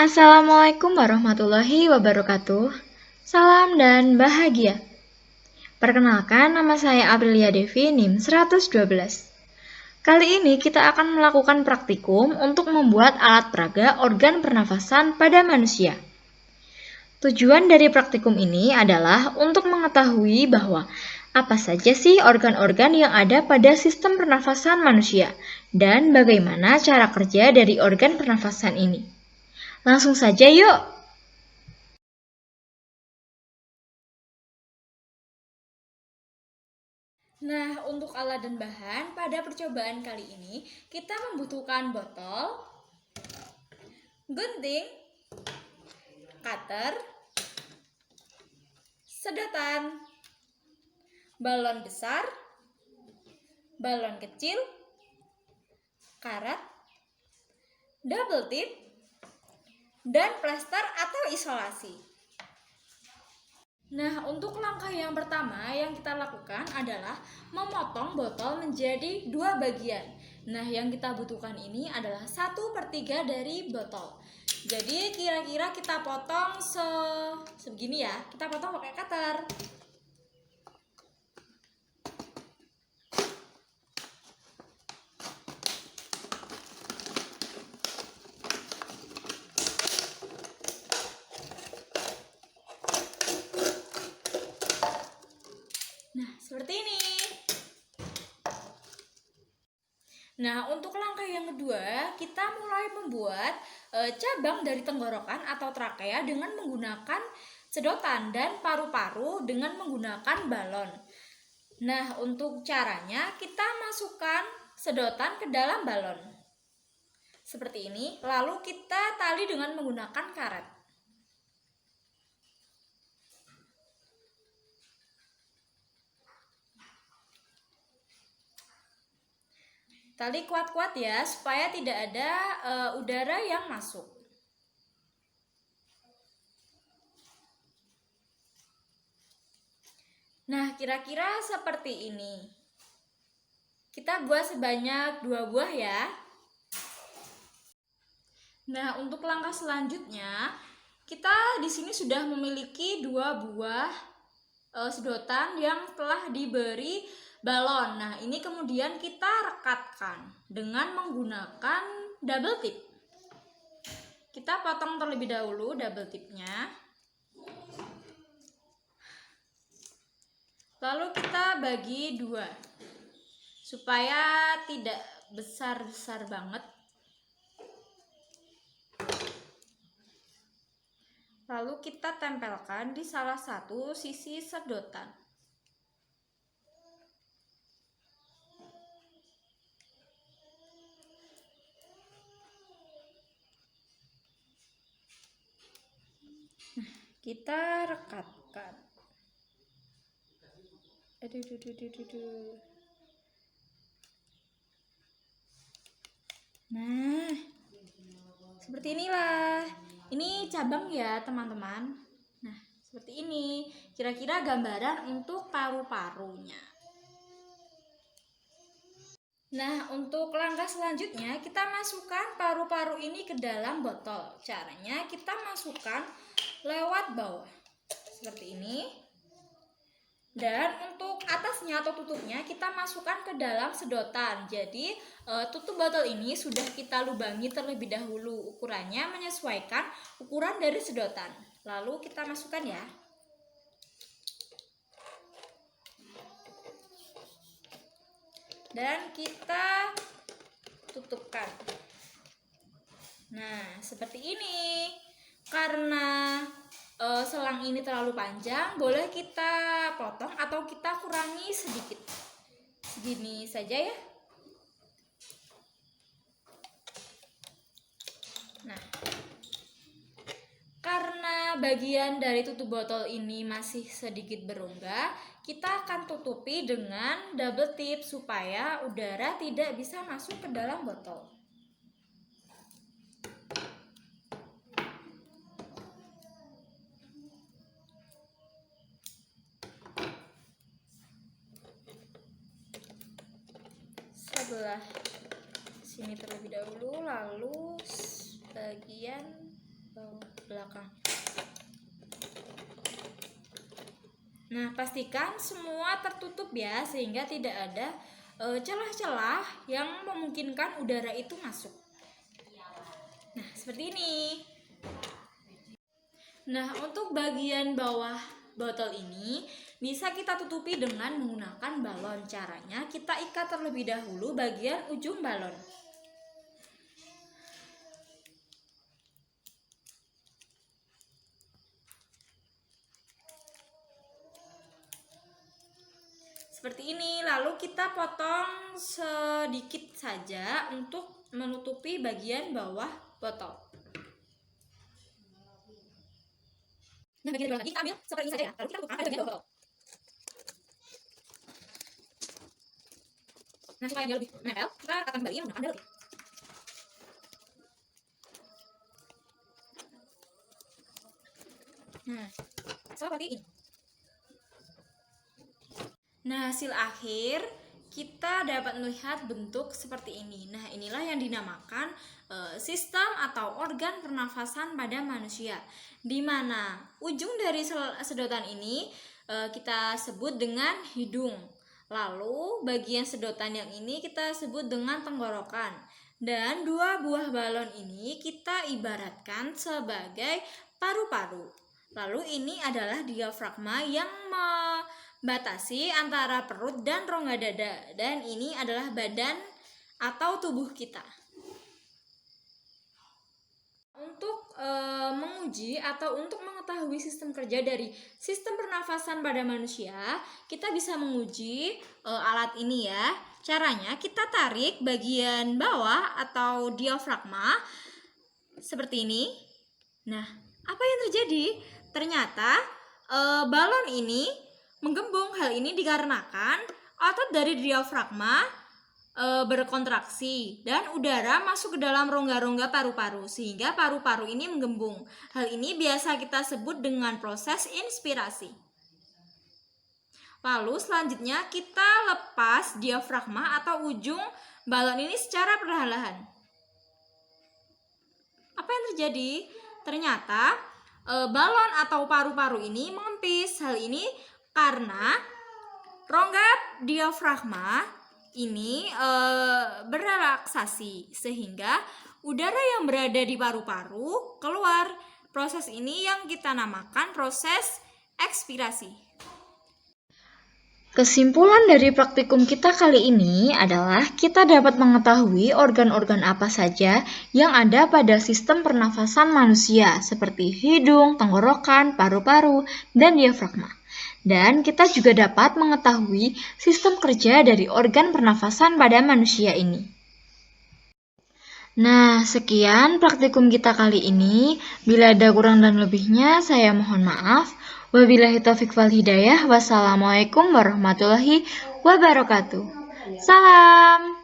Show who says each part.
Speaker 1: Assalamualaikum warahmatullahi wabarakatuh. Salam dan bahagia. Perkenalkan, nama saya Aprilia Devi, NIM 112. Kali ini kita akan melakukan praktikum untuk membuat alat peraga organ pernafasan pada manusia. Tujuan dari praktikum ini adalah untuk mengetahui bahwa apa saja sih organ-organ yang ada pada sistem pernafasan manusia dan bagaimana cara kerja dari organ pernafasan ini. Langsung saja yuk! Nah, untuk alat dan bahan pada percobaan kali ini kita membutuhkan botol, gunting, cutter, sedotan, balon besar, balon kecil, karet, double tip, dan plester atau isolasi. Nah, untuk langkah yang pertama yang kita lakukan adalah memotong botol menjadi dua bagian. Nah, yang kita butuhkan ini adalah 1/3 dari botol. Jadi kira-kira kita potong segini ya. Kita potong pakai cutter. Nah, seperti ini. Nah, untuk langkah yang kedua, kita mulai membuat cabang dari tenggorokan atau trakea dengan menggunakan sedotan dan paru-paru dengan menggunakan balon. Nah, untuk caranya kita masukkan sedotan ke dalam balon. Seperti ini, lalu kita tali dengan menggunakan karet. Tali kuat-kuat ya, supaya tidak ada udara yang masuk. Nah, kira-kira seperti ini. Kita buat sebanyak 2 buah ya. Nah, untuk langkah selanjutnya, kita di sini sudah memiliki 2 buah sedotan yang telah diberi balon. Nah, ini kemudian kita rekatkan dengan menggunakan double tip. Kita potong terlebih dahulu double tipnya. Lalu kita bagi 2 supaya tidak besar-besar banget. Lalu kita tempelkan di salah satu sisi sedotan. Nah, kita rekatkan. Aduh. Nah, seperti inilah. Ini cabang ya, teman-teman. Nah, seperti ini. Kira-kira gambaran untuk paru-parunya. Nah, untuk langkah selanjutnya kita masukkan paru-paru ini ke dalam botol. Caranya kita masukkan lewat bawah. Seperti ini. Dan untuk atasnya atau tutupnya kita masukkan ke dalam sedotan. Jadi tutup botol ini sudah kita lubangi terlebih dahulu. Ukurannya menyesuaikan ukuran dari sedotan. Lalu kita masukkan ya. Dan kita tutupkan. Nah, seperti ini. Karena selang ini terlalu panjang, boleh kita potong atau kita kurangi sedikit. Segini saja ya. Nah, karena bagian dari tutup botol ini masih sedikit berongga, kita akan tutupi dengan double tip supaya udara tidak bisa masuk ke dalam botol. Sebelah sini terlebih dahulu, lalu bagian belakang. Nah, pastikan semua tertutup ya, sehingga tidak ada celah-celah yang memungkinkan udara itu masuk. Nah, seperti ini. Nah, untuk bagian bawah botol ini bisa kita tutupi dengan menggunakan balon. Caranya kita ikat terlebih dahulu bagian ujung balon. Seperti ini, lalu kita potong sedikit saja untuk menutupi bagian bawah botol. Nah, bagian bawah lagi kita ambil seperti ini saja ya, lalu kita tutup bagian bawah botol. Nah, supaya dia lebih nempel, kita akan kembali menggunakan dalgit. Nah, seperti ini. Nah, hasil akhir kita dapat melihat bentuk seperti ini. Nah, inilah yang dinamakan sistem atau organ pernafasan pada manusia, di mana ujung dari sedotan ini kita sebut dengan hidung. Lalu bagian sedotan yang ini kita sebut dengan tenggorokan. Dan dua buah balon ini kita ibaratkan sebagai paru-paru. Lalu ini adalah diafragma yang batasi antara perut dan rongga dada, dan ini adalah badan atau tubuh kita. Untuk menguji atau untuk mengetahui sistem kerja dari sistem pernafasan pada manusia, kita bisa menguji alat ini ya. Caranya kita tarik bagian bawah atau diafragma seperti ini. Nah, apa yang terjadi? Ternyata balon ini menggembung. Hal ini dikarenakan otot dari diafragma berkontraksi dan udara masuk ke dalam rongga-rongga paru-paru sehingga paru-paru ini menggembung. Hal ini biasa kita sebut dengan proses inspirasi. Lalu selanjutnya kita lepas diafragma atau ujung balon ini secara perlahan-lahan. Apa yang terjadi? Ternyata balon atau paru-paru ini mengempis. Hal ini karena rongga diafragma ini berelaksasi sehingga udara yang berada di paru-paru keluar. Proses ini yang kita namakan proses ekspirasi.
Speaker 2: Kesimpulan dari praktikum kita kali ini adalah kita dapat mengetahui organ-organ apa saja yang ada pada sistem pernafasan manusia seperti hidung, tenggorokan, paru-paru, dan diafragma. Dan kita juga dapat mengetahui sistem kerja dari organ pernafasan pada manusia ini. Nah, sekian praktikum kita kali ini. Bila ada kurang dan lebihnya, saya mohon maaf. Wabillahi taufiq wal hidayah. Wassalamualaikum warahmatullahi wabarakatuh. Salam.